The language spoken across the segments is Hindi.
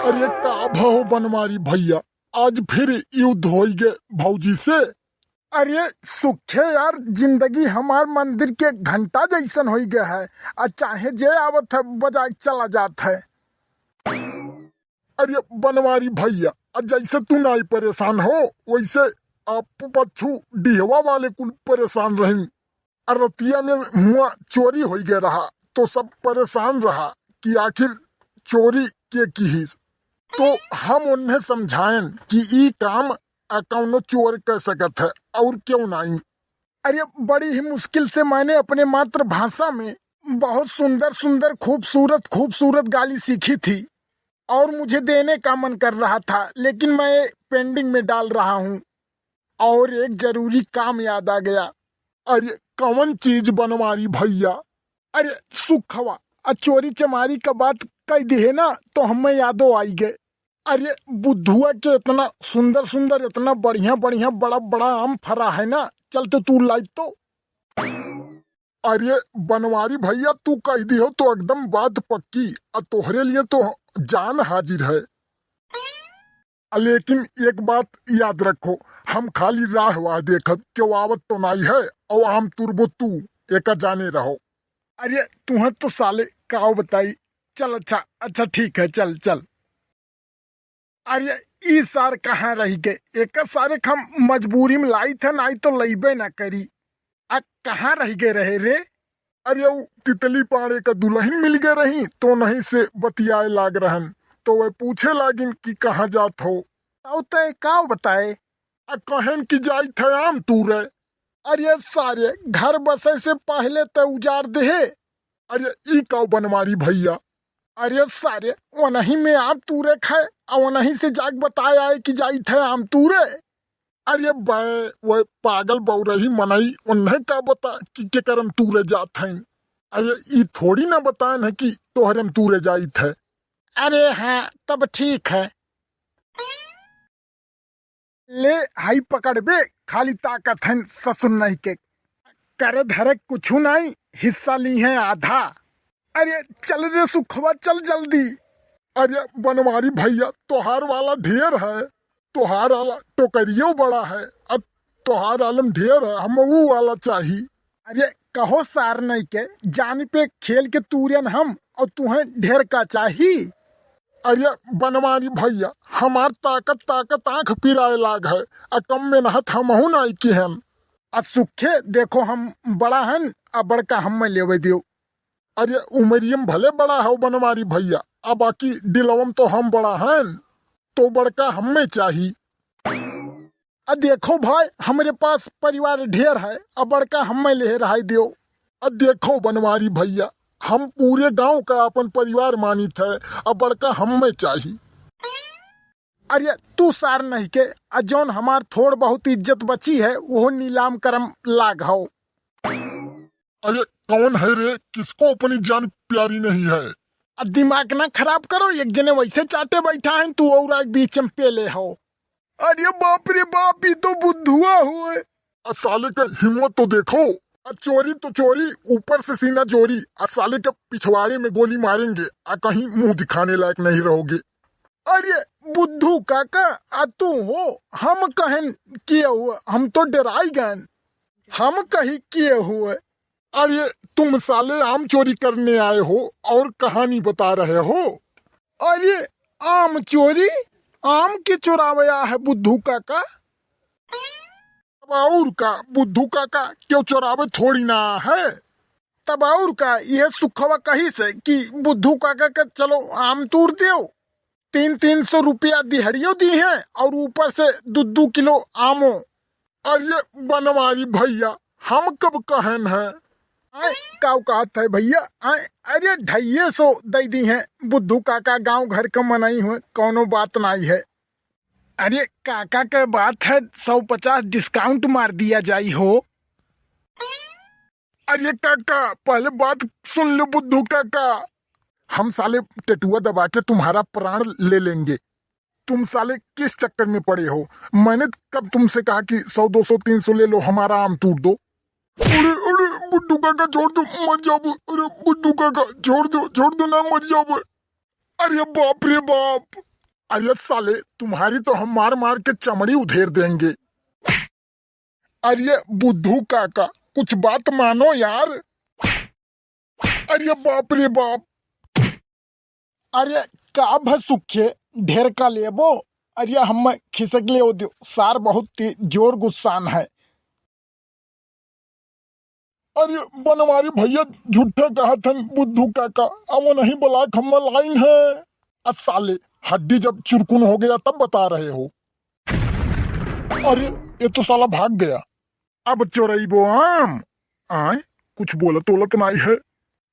अरे का भाव बनवारी भैया, आज फिर युद्ध हो गए भौजी से। अरे सुखे यार, जिंदगी हमार मंदिर के घंटा जैसन हो गया है। चाहे जे आवत है बजा के चला जात है। अरे बनवारी भैया, जैसे तू नहीं परेशान हो वैसे आप बच्चू डिहवा वाले कुल परेशान रही। रतिया में हुआ चोरी हो गया रहा तो सब परेशान रहा कि आखिर चोरी के की। तो हम उन्हें समझाएं कि ई काम कौनो चोर कर सकत है और क्यों नहीं। अरे बड़ी ही मुश्किल से मैंने अपने मातृभाषा में बहुत सुंदर सुंदर खूबसूरत खूबसूरत गाली सीखी थी और मुझे देने का मन कर रहा था, लेकिन मैं पेंडिंग में डाल रहा हूँ। और एक जरूरी काम याद आ गया। अरे कौन चीज बनवारी भैया? अरे सुखवा, चोरी चमारी का बात कह दी है ना तो हमें यादो आई गए। अरे बुद्धुआ के इतना सुंदर सुंदर इतना बढ़िया बढ़िया बड़ा बड़ा आम फरा है ना, चल तो तू लाई तो। अरे बनवारी भैया, तू कह दी हो तो एकदम बात पक्की। तोहरे लिए तो जान हाजिर है। लेकिन एक बात याद रखो, हम खाली राह वाह देखत क्यों आवत तो नहीं है और आम तुरबो तू एक जाने रहो। अरे तुम्हें तो साले काओ बताई। चल अच्छा अच्छा ठीक है, चल चल। अरे ई सार कहाँ रह गए? एक सारे हम मजबूरी में लाई थे, नहीं तो लईबे ना करी। कहाँ रह गए रहे रे? अरे वो तितली पाड़े का दुल्हन मिल गए रही तो नहीं से बतियाए लाग रहन, तो वह पूछे लागिन कि कहाँ जात हो। तो काओ बताए? कहन कि जाई थे आम तूरे। अरे सारे घर बसे से पहले तो उजाड़ दे। अरे ई काऊ बनवारी भैया? अरे सारे वही में आम तूरे खाए और वहीं से जाग बताया है कि जाई थे आम तूरे। अरे बे वो पागल बौरही मनई, उन्हें का बता कि के करम तूरे जात हैं। अरे ई थोड़ी ना बताए न कि तोहरम तूरे जाई थे। अरे हाँ तब ठीक है। ले हाई पकड़ बे, खाली ताकत है ससुर नहीं के। करे धरे कुछ नहीं, हिस्सा ली है आधा। अरे चल रे सुखवा, चल जल्दी। अरे बनवारी भैया, तोहार वाला ढेर है, तोहार वाला टोकरियो बड़ा है। अब तोहार आलम ढेर है, हम वो वाला चाहिए। अरे कहो सार नहीं के, जान पे खेल के तूरन हम और तुम्हें ढेर का चाहिए। अरे बनवारी भैया, हमार ताकत ताकत आंख पिराए लाग है। कम में नहत हम हूं नहीं कि हम। सुखे देखो हम बड़ा हन, बड़का हम में लेवे दियो। अरे उमरियम भले बड़ा है बनवारी भैया, अब बाकी दिलवम तो हम बड़ा हैं, तो बड़का हम में चाहिए। देखो भाई, हमारे पास परिवार ढेर है, अब बड़का हम में ले रहा दियो। देखो बनवारी भैया, हम पूरे गांव का अपन परिवार मानित है, अब बड़का हम में चाहिए। अरे तू सार नहीं के, जौन हमार थोड़ बहुत इज्जत बची है वो नीलाम करम लाग हो। अरे कौन है रे, किसको अपनी जान प्यारी नहीं है? दिमाग ना खराब करो, एक जने वैसे चाटे बैठा है, तू और बीच में पेले हो। अरे बाप रे बाप, ये तो बुद्धुआ हुए। साले का हिम्मत तो देखो। चोरी तो चोरी, ऊपर से सीना चोरी। साले के पिछवाड़े में गोली मारेंगे, कहीं मुंह दिखाने लायक नहीं रहोगे। अरे बुद्धू काका, तू हो? हम कहन किए हुए, हम तो डराई गए। हम कहीं किए हुए? अरे तुम साले आम चोरी करने आए हो और कहानी बता रहे हो। अरे आम चोरी? आम के चुरावया है बुद्धू काका? और का बुद्धू काका क्यों चुरावे थोड़ी ना है। तब और का यह सुखवा कही से कि बुद्धू काका का चलो आम तूर दो। 300 रुपया दिहड़ियों दी है और ऊपर से 2 किलो आमो। अरे बनवारी भैया, हम कब कहन है? काऊ कहत है भैया? अरे 250 दे दी है बुद्धू काका, गांव घर का मनाई हुए, कोनो बात नहीं है। अरे काका का बात है, 150 डिस्काउंट मार दिया जाई हो। अरे काका पहले बात सुन लो बुद्धू काका, हम साले टटुआ दबा के तुम्हारा प्राण ले लेंगे। तुम साले किस चक्कर में पड़े हो? मैंने कब तुमसे कहा कि 100 200 300 ले लो, हमारा आम टूट दो। अरे अरे बुद्धू काका छोड़ दो, मर जाओ। अरे बुद्धू काका छोड़ दो ना, मर जाओ। अरे बाप रे बाप, अरे साले तुम्हारी तो हम मार मार के चमड़ी उधेर देंगे। अरे बुद्धू काका कुछ बात मानो यार। अरे बाप रे बाप। अरे का भसुखे ढेर का लेबो। अरे हम खिसक ले दो सार बहुत जोर गुस्सान है। अरे बनवारी भैया झूठे कहा था बुद्धू काका, अब वो नहीं बोला हम लाइन है। साले हड्डी जब चुरकुन हो गया तब बता रहे हो। अरे ये तो साला भाग गया। अब चोरई बो आम आए कुछ बोलत ओलत नहीं है।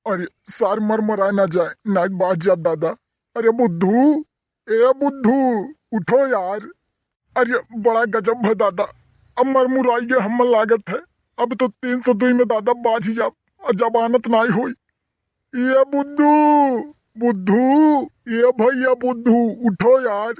अरे सार मर मराए ना जाए ना बाज जा दादा। अरे बुद्धू ए बुद्धू उठो यार। अरे बड़ा गजब है दादा, अब मर मुराई गए हम लागत है। अब तो 302 में दादा बाज ही जा जबानत नहीं हुई। ये बुद्धू बुद्धू ये भैया बुद्धू उठो यार।